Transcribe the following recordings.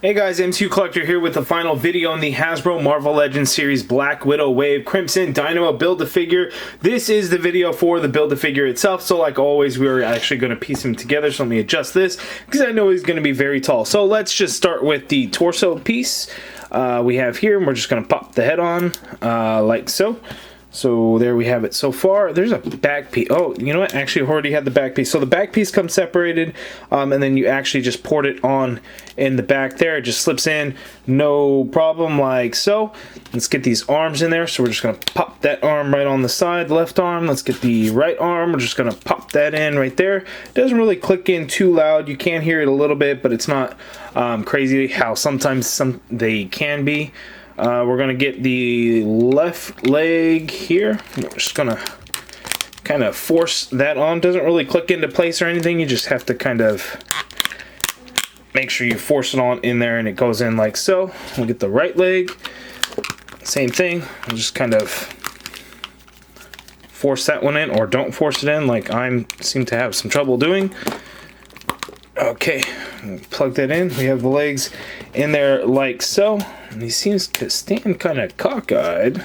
Hey guys, MCU Collector here with the final video in the Hasbro Marvel Legends series Black Widow Wave Crimson Dynamo Build-A-Figure. This is the video for the Build-A-Figure itself, so like always we're actually going to piece him together, so let me adjust this because I know he's going to be very tall. So let's just start with the torso piece we have here, and we're just going to pop the head on like so. So there we have it so far. There's a back piece. Oh, you know what? Actually, I already had the back piece. So the back piece comes separated, and then you actually just port it on in the back there. It just slips in, no problem, like so. Let's get these arms in there. So we're just going to pop that arm right on the side, left arm. Let's get the right arm. We're just going to pop that in right there. It doesn't really click in too loud. You can hear it a little bit, but it's not crazy how sometimes they can be. We're going to get the left leg here. We're just going to kind of force that on. Doesn't really click into place or anything. You just have to kind of make sure you force it on in there and it goes in like so. We'll get the right leg. Same thing. We'll just kind of force that one in, or don't force it in like I seem to have some trouble doing. Okay, we'll plug that in. We have the legs in there like so. And he seems to stand kind of cockeyed.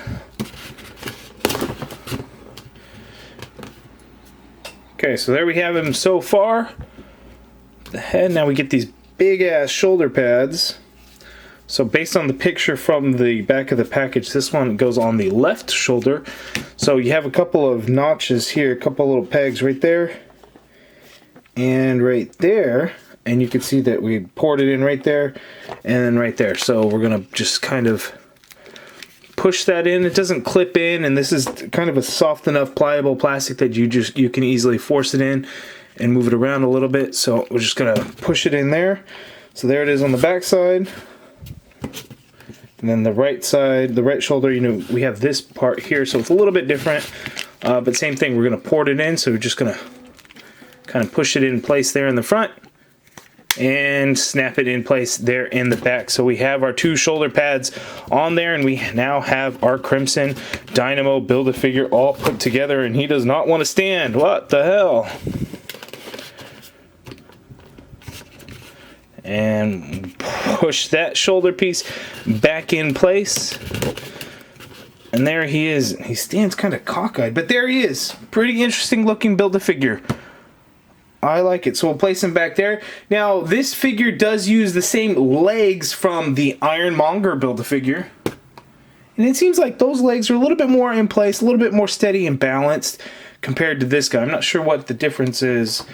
Okay, so there we have him so far. The head, now we get these big ass shoulder pads. So based on the picture from the back of the package, this one goes on the left shoulder. So you have a couple of notches here, a couple little pegs right there. And right there. And you can see that we poured it in right there and then right there. So we're going to just kind of push that in. It doesn't clip in, and this is kind of a soft enough pliable plastic that you can easily force it in and move it around a little bit. So we're just going to push it in there. So there it is on the back side. And then the right side, the right shoulder, you know, we have this part here, so it's a little bit different. But same thing, we're going to port it in. So we're just going to kind of push it in place there in the front and snap it in place there in the back. So we have our two shoulder pads on there, and we now have our Crimson Dynamo Build-A-Figure all put together, and he does not want to stand. What the hell? And push that shoulder piece back in place. And there he is. He stands kind of cockeyed, but there he is. Pretty interesting looking Build-A-Figure. I like it. So we'll place him back there. Now, this figure does use the same legs from the Ironmonger Build-A-Figure. And it seems like those legs are a little bit more in place, a little bit more steady and balanced compared to this guy. I'm not sure what the difference is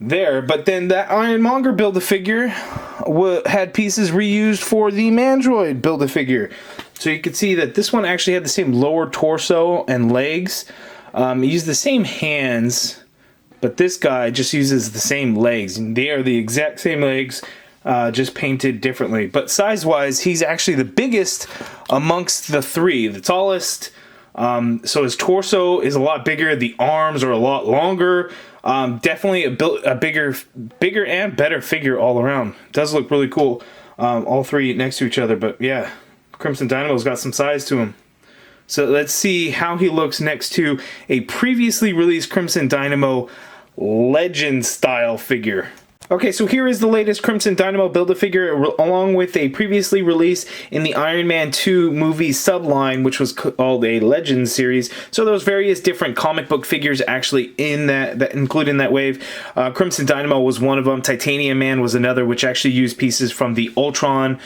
there. But then that Ironmonger Build-A-Figure had pieces reused for the Mandroid Build-A-Figure. So you can see that this one actually had the same lower torso and legs. He used the same hands. But this guy just uses the same legs. And they are the exact same legs, just painted differently. But size-wise, he's actually the biggest amongst the three. The tallest. So his torso is a lot bigger. The arms are a lot longer. Definitely a bigger and better figure all around. Does look really cool. All three next to each other. But yeah, Crimson Dynamo's got some size to him. So let's see how he looks next to a previously released Crimson Dynamo Legend style figure. Okay, so here is the latest Crimson Dynamo Build-A-Figure along with a previously released in the Iron Man 2 movie subline, which was called a Legends series. So there was various different comic book figures actually in that included in that wave. Crimson Dynamo was one of them. Titanium Man was another, which actually used pieces from the Ultron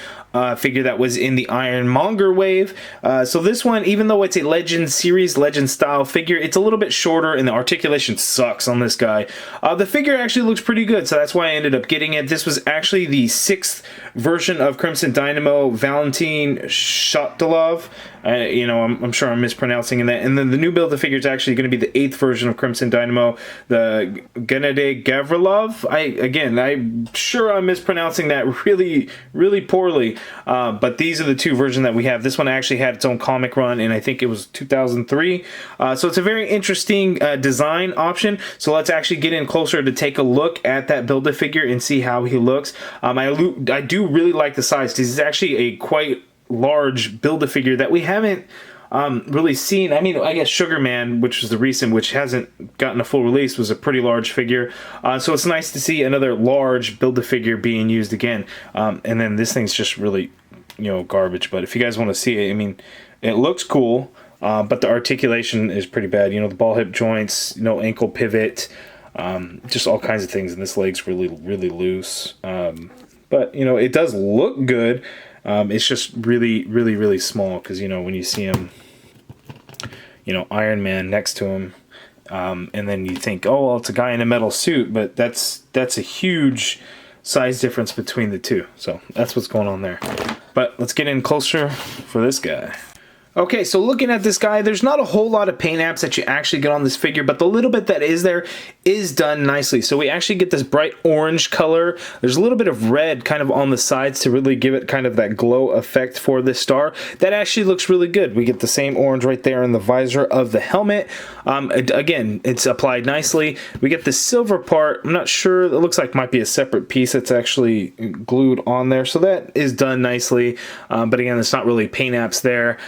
figure that was in the Ironmonger wave. So this one, even though it's a Legends series, Legend style figure, it's a little bit shorter and the articulation sucks on this guy. The figure actually looks pretty good, so that's why I ended up getting it. This was actually the 6th version of Crimson Dynamo, Valentin Shotilov. You know, I'm sure I'm mispronouncing that. And then the new Build-A-Figure is actually going to be the 8th version of Crimson Dynamo, the Gennady Gavrilov. I'm sure I'm mispronouncing that really, really poorly. But these are the two versions that we have. This one actually had its own comic run, and I think it was 2003. So it's a very interesting design option. So let's actually get in closer to take a look at that Build-A-Figure and see how he looks. I do really like the size because it's actually a quite large Build-A-Figure that we haven't really seen. I mean, I guess Sugar Man, which was the recent, which hasn't gotten a full release, was a pretty large figure. So it's nice to see another large Build-A-Figure being used again. And then this thing's just really, you know, garbage. But if you guys want to see it, I mean, it looks cool, but the articulation is pretty bad. You know, the ball hip joints, no ankle pivot, just all kinds of things. And this leg's really, really loose. But, you know, it does look good. It's just really, really, really small because, you know, when you see him, you know, Iron Man next to him, and then you think, oh, well, it's a guy in a metal suit, but that's a huge size difference between the two. So that's what's going on there. But let's get in closer for this guy. Okay, so looking at this guy, there's not a whole lot of paint apps that you actually get on this figure, but the little bit that is there is done nicely. So we actually get this bright orange color. There's a little bit of red kind of on the sides to really give it kind of that glow effect for this star. That actually looks really good. We get the same orange right there in the visor of the helmet. Again, it's applied nicely. We get the silver part. I'm not sure. It looks like might be a separate piece that's actually glued on there. So that is done nicely. But again, it's not really paint apps there.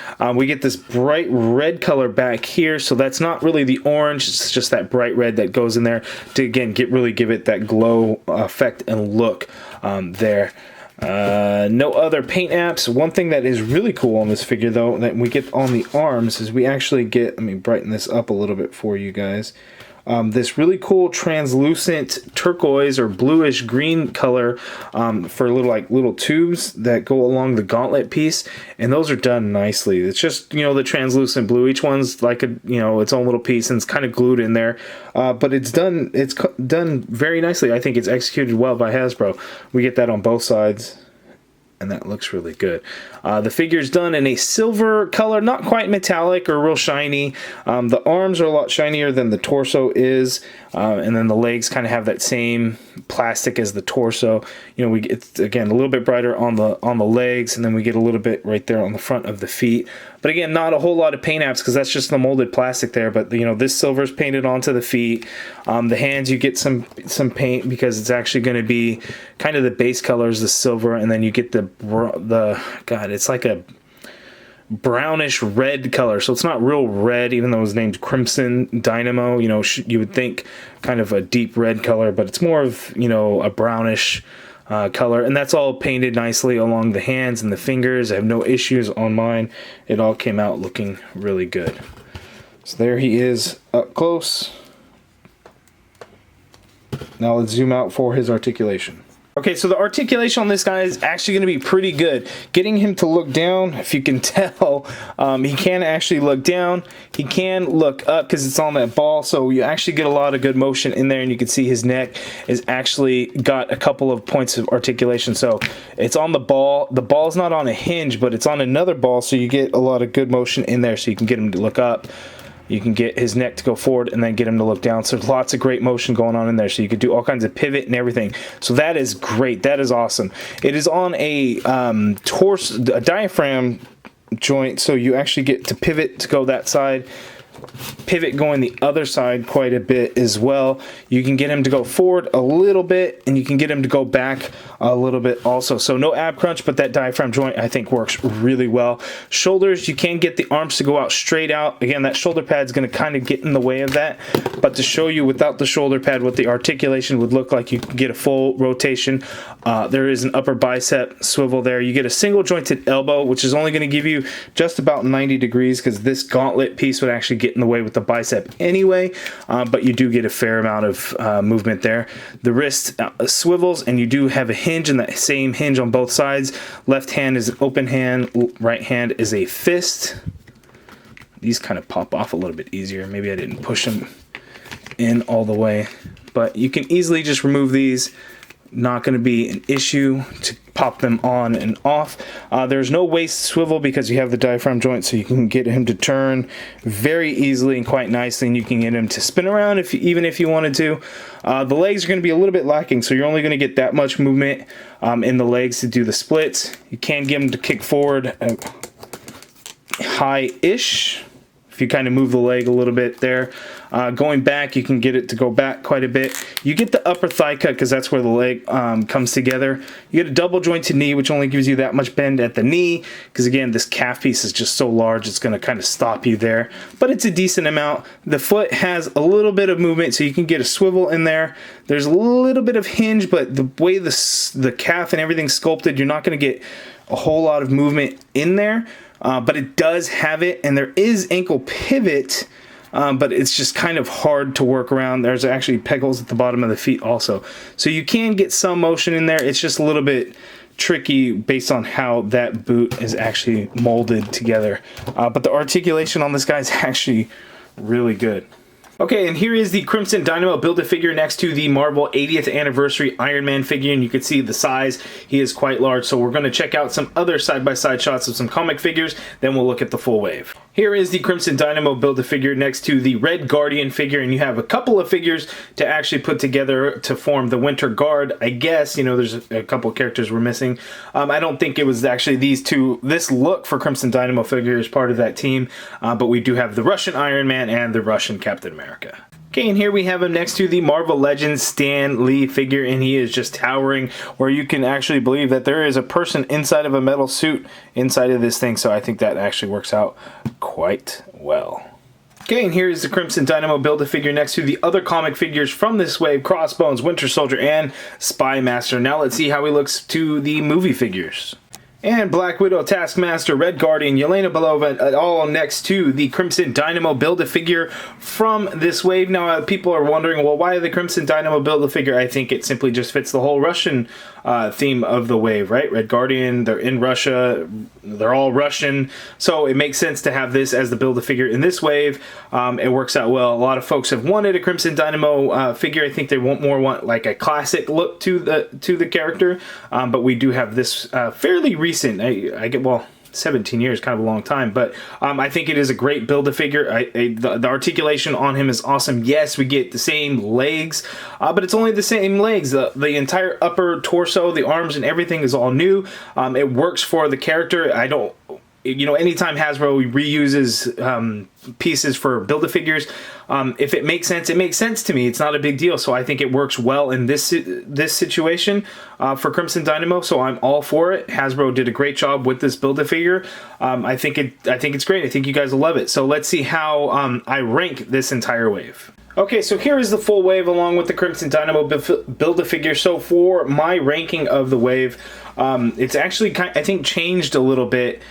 We get this bright red color back here, so that's not really the orange, it's just that bright red that goes in there to, again, really give it that glow effect and look there. No other paint apps. One thing that is really cool on this figure, though, that we get on the arms is we actually get, let me brighten this up a little bit for you guys, this really cool translucent turquoise or bluish green color for little tubes that go along the gauntlet piece, and those are done nicely. It's just, you know, the translucent blue. Each one's like a, you know, its own little piece, and it's kind of glued in there. But it's done very nicely. I think it's executed well by Hasbro. We get that on both sides, and that looks really good. The figure's done in a silver color, not quite metallic or real shiny. The arms are a lot shinier than the torso is, and then the legs kind of have that same plastic as the torso. You know, it's again a little bit brighter on the legs, and then we get a little bit right there on the front of the feet. But again, not a whole lot of paint apps because that's just the molded plastic there. But you know, this silver is painted onto the feet. The hands, you get some paint because it's actually going to be kind of the base color is the silver, and then you get the God, it's like a brownish red color, so it's not real red, even though it's named Crimson Dynamo. You know, you would think kind of a deep red color, but it's more of, you know, a brownish color, and that's all painted nicely along the hands and the fingers. I have no issues on mine. It all came out looking really good. So there he is up close. Now let's zoom out for his articulation. Okay, so the articulation on this guy is actually going to be pretty good. Getting him to look down, if you can tell, he can actually look down. He can look up because it's on that ball, so you actually get a lot of good motion in there, and you can see his neck is actually got a couple of points of articulation. So it's on the ball. The ball's not on a hinge, but it's on another ball, so you get a lot of good motion in there, so you can get him to look up. You can get his neck to go forward and then get him to look down. So there's lots of great motion going on in there. So you could do all kinds of pivot and everything. So that is great. That is awesome. It is on a a diaphragm joint. So you actually get to pivot to go that side. Pivot going the other side quite a bit as well. You can get him to go forward a little bit, and you can get him to go back a little bit also. So no ab crunch, but that diaphragm joint I think works really well. Shoulders, you can get the arms to go out straight out. Again, that shoulder pad is going to kind of get in the way of that, but to show you without the shoulder pad what the articulation would look like, you can get a full rotation. There is an upper bicep swivel there. You get a single jointed elbow, which is only going to give you just about 90 degrees because this gauntlet piece would actually get in the way with the bicep anyway, but you do get a fair amount of movement there. The wrist swivels, and you do have a hinge, and that same hinge on both sides. Left hand is an open hand, right hand is a fist. These kind of pop off a little bit easier. Maybe I didn't push them in all the way, but you can easily just remove these. Not going to be an issue to pop them on and off. There's no waist swivel because you have the diaphragm joint, so you can get him to turn very easily and quite nicely, and you can get him to spin around even if you wanted to. The legs are going to be a little bit lacking, so you're only going to get that much movement in the legs to do the splits. You can get him to kick forward high-ish, If you kind of move the leg a little bit there, going back, you can get it to go back quite a bit. You get the upper thigh cut because that's where the leg comes together. You get a double jointed knee, which only gives you that much bend at the knee because, again, this calf piece is just so large, it's going to kind of stop you there. But it's a decent amount. The foot has a little bit of movement, so you can get a swivel in there. There's a little bit of hinge, but the way the calf and everything's sculpted, you're not going to get a whole lot of movement in there. But it does have it, and there is ankle pivot, but it's just kind of hard to work around. There's actually peg holes at the bottom of the feet also. So you can get some motion in there. It's just a little bit tricky based on how that boot is actually molded together. But the articulation on this guy is actually really good. Okay, and here is the Crimson Dynamo Build-A-Figure next to the Marvel 80th Anniversary Iron Man figure, and you can see the size. He is quite large, so we're going to check out some other side-by-side shots of some comic figures, then we'll look at the full wave. Here is the Crimson Dynamo Build-A-Figure next to the Red Guardian figure, and you have a couple of figures to actually put together to form the Winter Guard. I guess, you know, there's a couple characters we're missing. I don't think it was actually these two. This look for Crimson Dynamo figure is part of that team, but we do have the Russian Iron Man and the Russian Captain America. Okay, and here we have him next to the Marvel Legends Stan Lee figure, and he is just towering, where you can actually believe that there is a person inside of a metal suit inside of this thing, so I think that actually works out quite well. Okay, and here is the Crimson Dynamo Build-A-Figure next to the other comic figures from this wave, Crossbones, Winter Soldier, and Spy Master. Now let's see how he looks to the movie figures. And Black Widow, Taskmaster, Red Guardian, Yelena Belova, all next to the Crimson Dynamo Build-A-Figure from this wave. Now, people are wondering, well, why the Crimson Dynamo Build-A-Figure? I think it simply just fits the whole Russian theme of the wave, right? Red Guardian, they're in Russia, they're all Russian, so it makes sense to have this as the Build-A-Figure in this wave. It works out well. A lot of folks have wanted a Crimson Dynamo figure. I think they want like a classic look to the character, but we do have this fairly recent. I get, well, 17 years, kind of a long time, but I think it is a great Build-A-Figure. The articulation on him is awesome. Yes, we get the same legs, but it's only the same legs. The entire upper torso, the arms, and everything is all new. It works for the character. I don't, you know, anytime Hasbro reuses pieces for Build-A-Figures, if it makes sense, it makes sense to me. It's not a big deal, so I think it works well in this situation for Crimson Dynamo. So I'm all for it. Hasbro did a great job with this Build-A-Figure. I think it's great. I think you guys will love it. So let's see how I rank this entire wave. Okay, so here is the full wave along with the Crimson Dynamo Build-A-Figure. So for my ranking of the wave, it's actually I think changed a little bit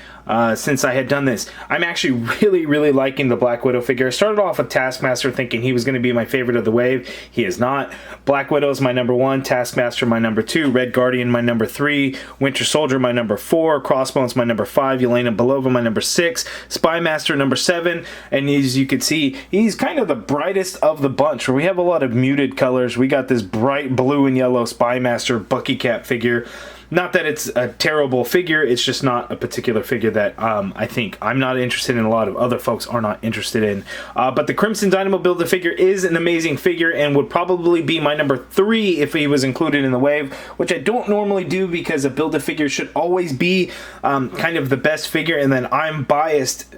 since I had done this. I'm actually really liking the Black Widow figure. I started off with Taskmaster thinking he was going to be my favorite of the wave. He is not. Black Widow is my number 1, Taskmaster my number 2, Red Guardian my number 3, Winter Soldier my number 4, Crossbones my number 5, Yelena Belova my number 6, Spy Master number 7, and as you can see, he's kind of the brightest of the bunch, where we have a lot of muted colors. We got this bright blue and yellow Spy Master Bucky Cap figure. Not that it's a terrible figure, it's just not a particular figure that I think I'm not interested in, a lot of other folks are not interested in. But the Crimson Dynamo Build-A-Figure is an amazing figure and would probably be my number 3 if he was included in the wave, which I don't normally do because a Build-A-Figure should always be kind of the best figure, and then I'm biased,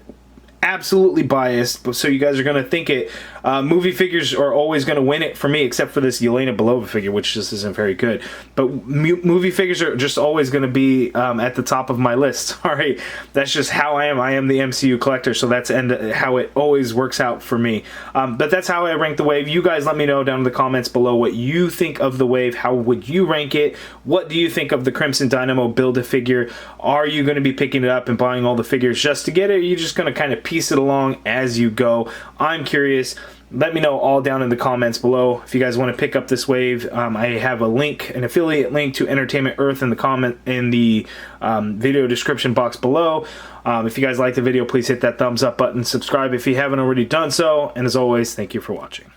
absolutely biased, so you guys are going to think it. Movie figures are always going to win it for me, except for this Yelena Belova figure, which just isn't very good. But movie figures are just always going to be at the top of my list. Sorry, that's just how I am. I am the MCU collector, so that's how it always works out for me. But that's how I rank the wave. You guys let me know down in the comments below what you think of the wave. How would you rank it? What do you think of the Crimson Dynamo Build-A-Figure? Are you going to be picking it up and buying all the figures just to get it? Or are you just going to kind of piece it along as you go? I'm curious. Let me know all down in the comments below. If you guys want to pick up this wave, I have a link, an affiliate link to Entertainment Earth in the video description box below. If you guys like the video, please hit that thumbs up button, subscribe if you haven't already done so, and as always, thank you for watching.